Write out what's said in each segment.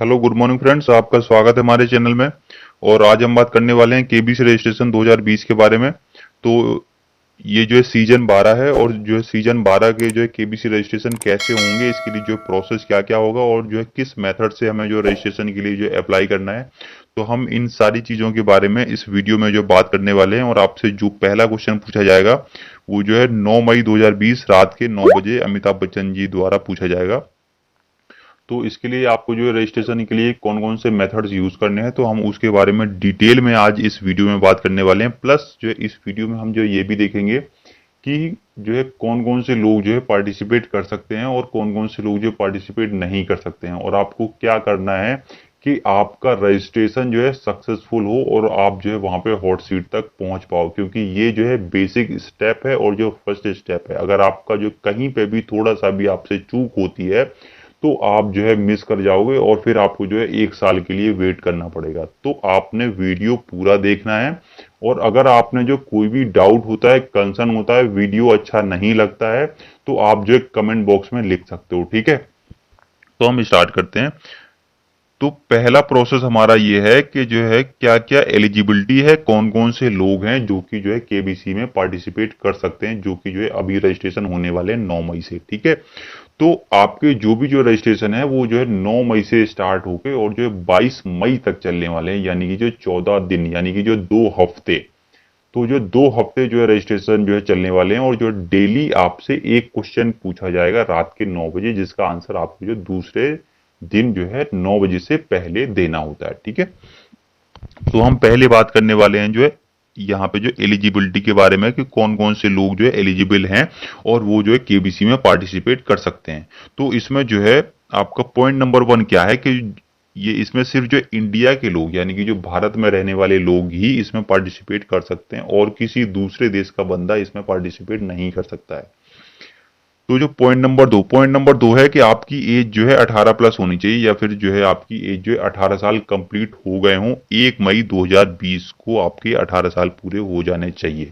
Hello good morning friends, आपका स्वागत है हमारे चैनल में। और आज हम बात करने वाले हैं केबीसी रजिस्ट्रेशन 2020 के बारे में। तो ये जो है सीजन 12 है, और जो है सीजन 12 के जो है केबीसी रजिस्ट्रेशन कैसे होंगे, इसके लिए जो प्रोसेस क्या क्या होगा, और जो है किस मेथड से हमें जो रजिस्ट्रेशन के लिए जो अप्लाई करना है, तो हम इन सारी चीज़ों के बारे में इस वीडियो में जो बात करने वाले हैं। और आपसे जो पहला क्वेश्चन पूछा जाएगा वो जो है 9 मई 2020 रात के 9 बजे अमिताभ बच्चन जी द्वारा पूछा जाएगा। तो इसके लिए आपको जो है रजिस्ट्रेशन के लिए कौन कौन से मेथड्स यूज करने हैं, तो हम उसके बारे में डिटेल में आज इस वीडियो में बात करने वाले हैं। प्लस जो है इस वीडियो में हम जो ये भी देखेंगे कि जो है कौन कौन से लोग जो है पार्टिसिपेट कर सकते हैं और कौन कौन से लोग जो पार्टिसिपेट नहीं कर सकते हैं, और आपको क्या करना है कि आपका रजिस्ट्रेशन जो है सक्सेसफुल हो और आप जो है वहां पे हॉट सीट तक पहुंच पाओ। क्योंकि ये जो है बेसिक स्टेप है और जो फर्स्ट स्टेप है, अगर आपका जो कहीं पे भी थोड़ा सा भी आपसे चूक होती है तो आप जो है मिस कर जाओगे और फिर आपको जो है 1 साल के लिए वेट करना पड़ेगा। तो आपने वीडियो पूरा देखना है, और अगर आपने जो कोई भी डाउट होता है, कंसर्न होता है, वीडियो अच्छा नहीं लगता है, तो आप जो है कमेंट बॉक्स में लिख सकते हो। ठीक है, तो हम स्टार्ट करते हैं। तो पहला प्रोसेस हमारा ये है कि जो है क्या क्या एलिजिबिलिटी है, कौन कौन से लोग हैं जो कि जो है केबीसी में पार्टिसिपेट कर सकते हैं, जो कि जो है अभी रजिस्ट्रेशन होने वाले हैं 9 मई से। ठीक है, तो आपके जो भी जो रजिस्ट्रेशन है वो जो है 9 मई से स्टार्ट होके और जो है 22 मई तक चलने वाले हैं, यानी कि जो 14 दिन, यानी कि जो 2 हफ्ते। तो जो 2 हफ्ते जो है रजिस्ट्रेशन जो है चलने वाले हैं, और जो डेली आपसे एक क्वेश्चन पूछा जाएगा रात के 9 बजे, जिसका आंसर आपको जो दूसरे दिन जो है 9 बजे से पहले देना होता है। ठीक है, तो हम पहले बात करने वाले हैं जो है यहाँ पे जो एलिजिबिलिटी के बारे में, कि कौन कौन से लोग जो है एलिजिबल हैं और वो जो है केबीसी में पार्टिसिपेट कर सकते हैं। तो इसमें जो है आपका पॉइंट नंबर 1 क्या है कि ये इसमें सिर्फ जो इंडिया के लोग, यानी कि जो भारत में रहने वाले लोग ही इसमें पार्टिसिपेट कर सकते हैं, और किसी दूसरे देश का बंदा इसमें पार्टिसिपेट नहीं कर सकता है। तो जो पॉइंट नंबर दो है कि आपकी एज जो है 18 प्लस होनी चाहिए, या फिर जो है आपकी एज जो है 18 साल कंप्लीट हो गए हों। 1 मई 2020 को आपके 18 साल पूरे हो जाने चाहिए।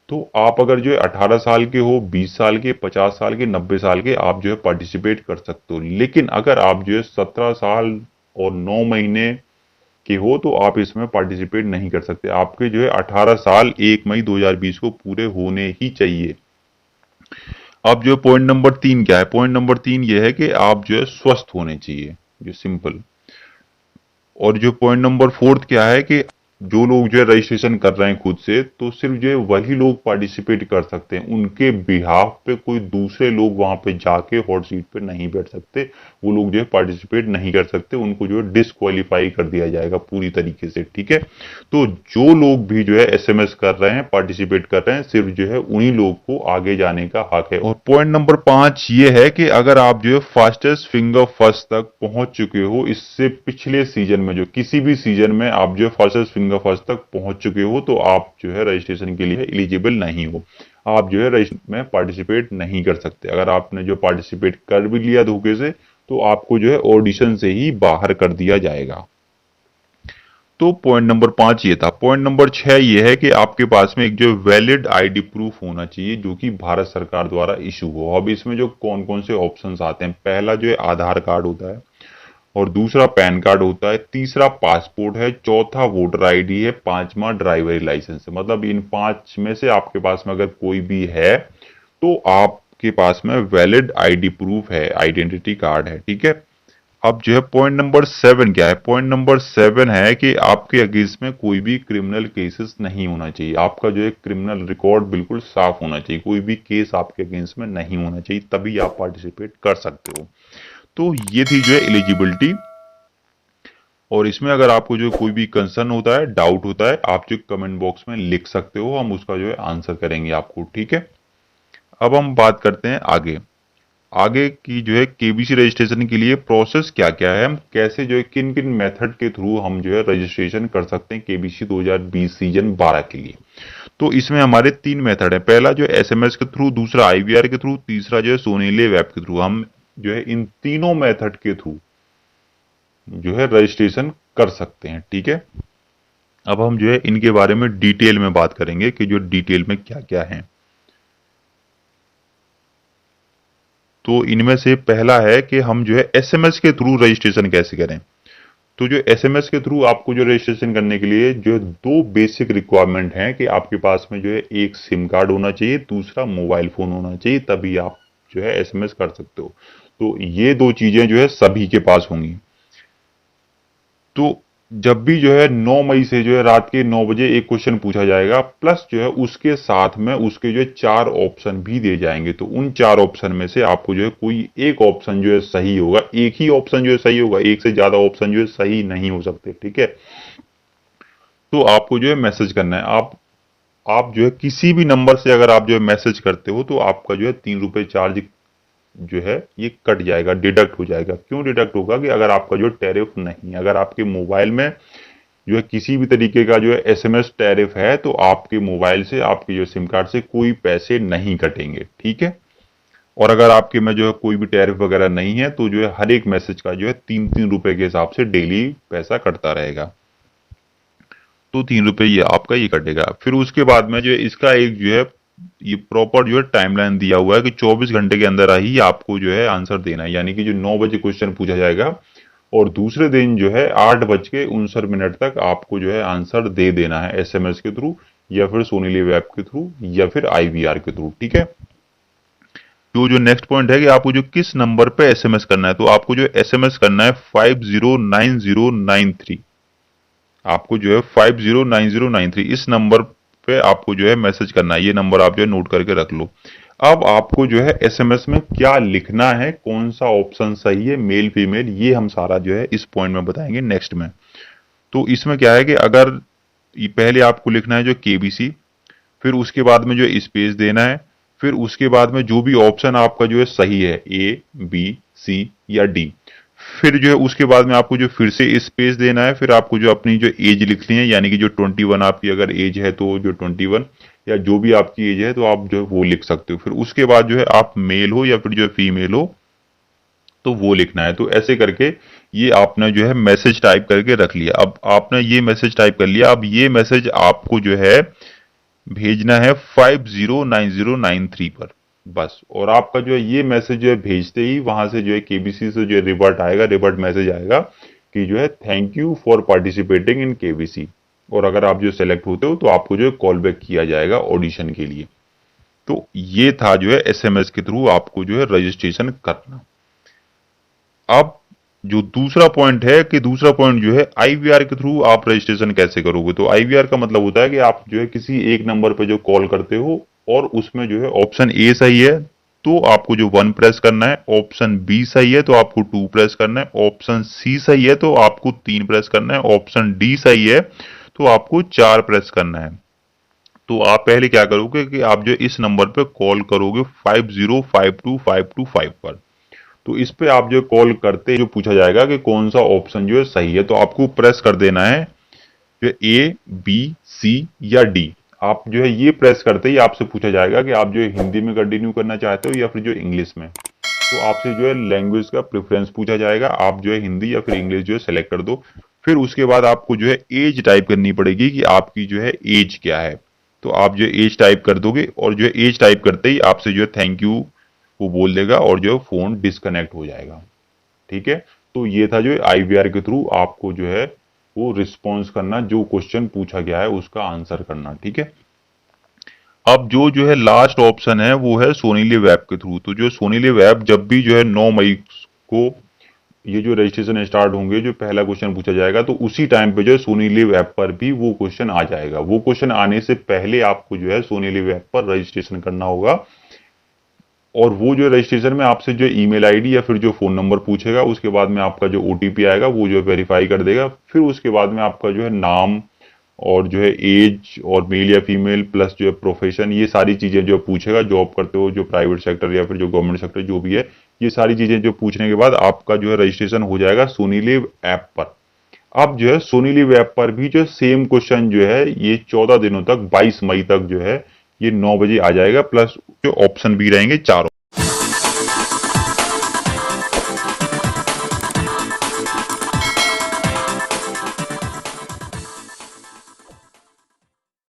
तो आप अगर जो है 18 साल के हो, 20 साल के, 50 साल के, 90 साल के, आप जो है पार्टिसिपेट कर सकते हो। लेकिन अगर आप जो है 17 साल और 9 महीने के हो तो आप इसमें पार्टिसिपेट नहीं कर सकते। आपके जो है 18 साल 1 मई 2020 को पूरे होने ही चाहिए। अब जो पॉइंट नंबर 3 क्या है, पॉइंट नंबर 3 ये है कि आप जो है स्वस्थ होने चाहिए, जो सिंपल। और जो पॉइंट नंबर 4 क्या है कि जो लोग जो है रजिस्ट्रेशन कर रहे हैं खुद से, तो सिर्फ जो है वही लोग पार्टिसिपेट कर सकते हैं। उनके बिहाफ पे कोई दूसरे लोग वहां पे जाके हॉट सीट पे नहीं बैठ सकते। वो लोग जो है पार्टिसिपेट नहीं कर सकते, उनको जो है डिस्क्वालीफाई कर दिया जाएगा पूरी तरीके से। ठीक है, तो जो लोग भी जो है एसएमएस कर रहे हैं, पार्टिसिपेट कर रहे हैं, सिर्फ जो है उन्हीं लोग को आगे जाने का हक है। और पॉइंट नंबर 5 ये है कि अगर आप जो है फास्टेस्ट फिंगर फर्स्ट तक पहुंच चुके हो, इससे पिछले सीजन में, जो किसी भी सीजन में आप जो है फास्टेस्ट फिंगर फर्स्ट तक पहुंच चुके हो, तो आप जो है रजिस्ट्रेशन के लिए एलिजिबल नहीं हो। आप जो है रजिस्ट्रेशन में पार्टिसिपेट नहीं कर सकते। अगर आपने जो पार्टिसिपेट कर भी लिया धोखे से, तो आपको जो है ऑडिशन से ही बाहर कर दिया जाएगा। तो पॉइंट नंबर 5 ये था। पॉइंट नंबर 6 ये है कि आपके पास में एक जो वैलिड आईडी प्रूफ होना चाहिए, जो कि भारत सरकार द्वारा इशू हो। अब इसमें जो कौन कौन से ऑप्शंस आते हैं, पहला जो है आधार कार्ड होता है, और दूसरा पैन कार्ड होता है, तीसरा पासपोर्ट है, चौथा वोटर आईडी है, पांचवा ड्राइवरी लाइसेंस है। मतलब इन 5 में से आपके पास में अगर कोई भी है तो आपके पास में वैलिड आईडी प्रूफ है, आइडेंटिटी कार्ड है। ठीक है, अब जो है पॉइंट नंबर 7 क्या है, पॉइंट नंबर 7 है कि आपके अगेंस्ट में कोई भी क्रिमिनल केसेस नहीं होना चाहिए। आपका जो है क्रिमिनल रिकॉर्ड बिल्कुल साफ होना चाहिए, कोई भी केस आपके अगेंस्ट में नहीं होना चाहिए, तभी आप पार्टिसिपेट कर सकते हो। तो ये थी जो है एलिजिबिलिटी। और इसमें अगर आपको जो कोई भी कंसर्न होता है, डाउट होता है, आप जो कमेंट बॉक्स में लिख सकते हो, हम उसका जो है आंसर करेंगे आपको। ठीक है, अब हम बात करते हैं आगे। आगे की जो है केबीसी रजिस्ट्रेशन के लिए प्रोसेस क्या क्या है, हम कैसे जो है किन किन मेथड के थ्रू हम जो है रजिस्ट्रेशन कर सकते हैं केबीसी 2020 सीजन 12 के लिए। तो इसमें हमारे 3 मेथड है। पहला जो है एसएमएस के थ्रू, दूसरा आईवीआर के थ्रू, तीसरा जो है सोनीले वेब के थ्रू। हम जो है इन तीनों मेथड के थ्रू जो है रजिस्ट्रेशन कर सकते हैं। ठीक है, अब हम जो है इनके बारे में डिटेल में बात करेंगे कि जो डिटेल में क्या क्या है। तो इनमें से पहला है कि हम जो है एसएमएस के थ्रू रजिस्ट्रेशन कैसे करें। तो जो एसएमएस के थ्रू आपको जो रजिस्ट्रेशन करने के लिए जो दो बेसिक रिक्वायरमेंट हैं कि आपके पास में जो है एक सिम कार्ड होना चाहिए, दूसरा मोबाइल फोन होना चाहिए, तभी आप जो है एसएमएस कर सकते हो। तो ये दो चीजें जो है सभी के पास होंगी। तो जब भी जो है 9 मई से जो है रात के 9 बजे एक क्वेश्चन पूछा जाएगा, प्लस जो है उसके साथ में उसके जो है 4 ऑप्शन भी दिए जाएंगे। तो उन 4 ऑप्शन में से आपको जो है कोई एक ऑप्शन जो है सही होगा, एक ही ऑप्शन जो है सही होगा, एक से ज्यादा ऑप्शन जो है सही नहीं हो सकते, ठीक है। तो आपको जो है मैसेज करना है। आप जो है किसी भी नंबर से अगर आप जो है मैसेज करते हो तो आपका जो है 3 रुपए चार्ज जो है ये कट जाएगा, डिडक्ट हो जाएगा। क्यों डिडक्ट होगा? कि अगर आपका जो टैरिफ नहीं, अगर आपके मोबाइल में जो है किसी भी तरीके का जो है एसएमएस टैरिफ है, तो आपके मोबाइल से, आपके जो सिम कार्ड से कोई पैसे नहीं कटेंगे, ठीक है। और अगर आपके में जो है कोई भी टैरिफ वगैरह नहीं है, तो जो है हर एक मैसेज का जो है 3-3 रुपए के हिसाब से डेली पैसा कटता रहेगा। तो 3 रुपए ये आपका ये कटेगा। फिर उसके बाद में जो है इसका एक जो है ये प्रॉपर जो है टाइमलाइन दिया हुआ है कि 24 घंटे के अंदर ही आपको जो है आंसर देना है। यानी कि जो 9 बजे क्वेश्चन पूछा जाएगा और दूसरे दिन जो है 8:59 तक आपको जो है आंसर दे देना है, एसएमएस के थ्रू या फिर सोनी लिव ऐप के थ्रू या फिर आईवीआर के थ्रू, ठीक है। जो नेक्स्ट पॉइंट है कि आपको जो किस नंबर पे एसएमएस करना है, तो आपको जो एसएमएस करना है 509093। आपको जो है 509093 इस नंबर पे आपको जो है मैसेज करना है। ये नंबर आप जो है नोट करके रख लो। अब आपको जो है एसएमएस में क्या लिखना है, कौन सा ऑप्शन सही है, मेल फीमेल, ये हम सारा जो है इस पॉइंट में बताएंगे नेक्स्ट में। तो इसमें क्या है कि अगर पहले आपको लिखना है जो केबीसी, फिर उसके बाद में जो स्पेस देना है, फिर उसके बाद में जो भी ऑप्शन आपका जो है सही है, ए बी सी या डी, फिर जो है उसके बाद में आपको जो फिर से स्पेस देना है, फिर आपको जो अपनी जो एज लिखनी है, यानी कि जो 21 आपकी अगर एज है तो जो 21 या जो भी आपकी एज है तो आप जो है वो लिख सकते हो। फिर उसके बाद जो है आप मेल हो या फिर जो है फीमेल हो तो वो लिखना है। तो ऐसे करके ये आपने जो है मैसेज टाइप करके रख लिया। अब आपने ये मैसेज टाइप कर लिया, अब ये मैसेज आपको जो है भेजना है 509093 पर बस। और आपका जो है ये मैसेज जो है भेजते ही वहां से जो है केबीसी से जो है रिवर्ट आएगा, रिवर्ट मैसेज आएगा कि जो है thank you for participating in KBC. और अगर आप जो सेलेक्ट होते हो तो आपको जो है कॉल बैक किया जाएगा ऑडिशन के लिए। तो ये था जो है एसएमएस के थ्रू आपको जो है रजिस्ट्रेशन करना। अब जो दूसरा पॉइंट है कि दूसरा पॉइंट जो है आईवीआर के थ्रू आप रजिस्ट्रेशन कैसे करोगे। तो आईवीआर का मतलब होता है कि आप जो है किसी एक नंबर पे जो कॉल करते हो और उसमें जो है ऑप्शन ए सही है तो आपको जो 1 प्रेस करना है, ऑप्शन बी सही है तो आपको 2 प्रेस करना है, ऑप्शन सी सही है तो आपको 3 प्रेस करना है, ऑप्शन डी सही है तो आपको 4 प्रेस करना है। तो आप पहले क्या करोगे कि आप जो इस नंबर पे कॉल करोगे 5052525 पर। तो इस पे आप जो कॉल करते जो पूछा जाएगा कि कौन सा ऑप्शन जो है सही है, तो आपको प्रेस कर देना है जो ए बी सी या डी। आप जो है ये प्रेस करते ही आपसे पूछा जाएगा कि आप जो है हिंदी में कंटिन्यू करना चाहते हो या फिर जो इंग्लिश में। तो आपसे जो है लैंग्वेज का प्रेफरेंस पूछा जाएगा, आप जो है हिंदी या फिर इंग्लिश जो है सेलेक्ट कर दो। फिर उसके बाद आपको जो है एज टाइप करनी पड़ेगी कि आपकी जो है एज क्या है। तो आप जो एज टाइप कर दोगे और जो है एज टाइप करते ही आपसे जो है थैंक यू वो बोल देगा और जो है फोन डिस्कनेक्ट हो जाएगा, ठीक है। तो ये था जो है आईवीआर के थ्रू आपको जो है वो रिस्पॉन्स करना, जो क्वेश्चन पूछा गया है उसका आंसर करना, ठीक है। अब जो है लास्ट ऑप्शन है वो है सोनी लिव ऐप के थ्रू। तो जो सोनी लिव ऐप जब भी जो है 9 मई को ये जो रजिस्ट्रेशन स्टार्ट होंगे, जो पहला क्वेश्चन पूछा जाएगा तो उसी टाइम पे जो है सोनी लिव ऐप पर भी वो क्वेश्चन आ जाएगा। वो क्वेश्चन आने से पहले आपको जो है सोनी लिव ऐप पर रजिस्ट्रेशन करना होगा। और वो जो रजिस्ट्रेशन में आपसे जो ईमेल आईडी या फिर जो फोन नंबर पूछेगा, उसके बाद में आपका जो ओटीपी आएगा वो जो वेरीफाई कर देगा। फिर उसके बाद में आपका जो है नाम और जो है एज और मेल या फीमेल प्लस जो है प्रोफेशन, ये सारी चीजें जो पूछेगा, जॉब करते हो जो प्राइवेट सेक्टर या फिर जो गवर्नमेंट सेक्टर जो भी है, ये सारी चीजें जो पूछने के बाद आपका जो है रजिस्ट्रेशन हो जाएगा सोनी लिव ऐप पर। अब जो है सोनी लिव ऐप पर भी जो सेम क्वेश्चन जो है ये 14 दिनों तक 22 मई तक जो है ये 9 बजे आ जाएगा, प्लस जो ऑप्शन भी रहेंगे 4।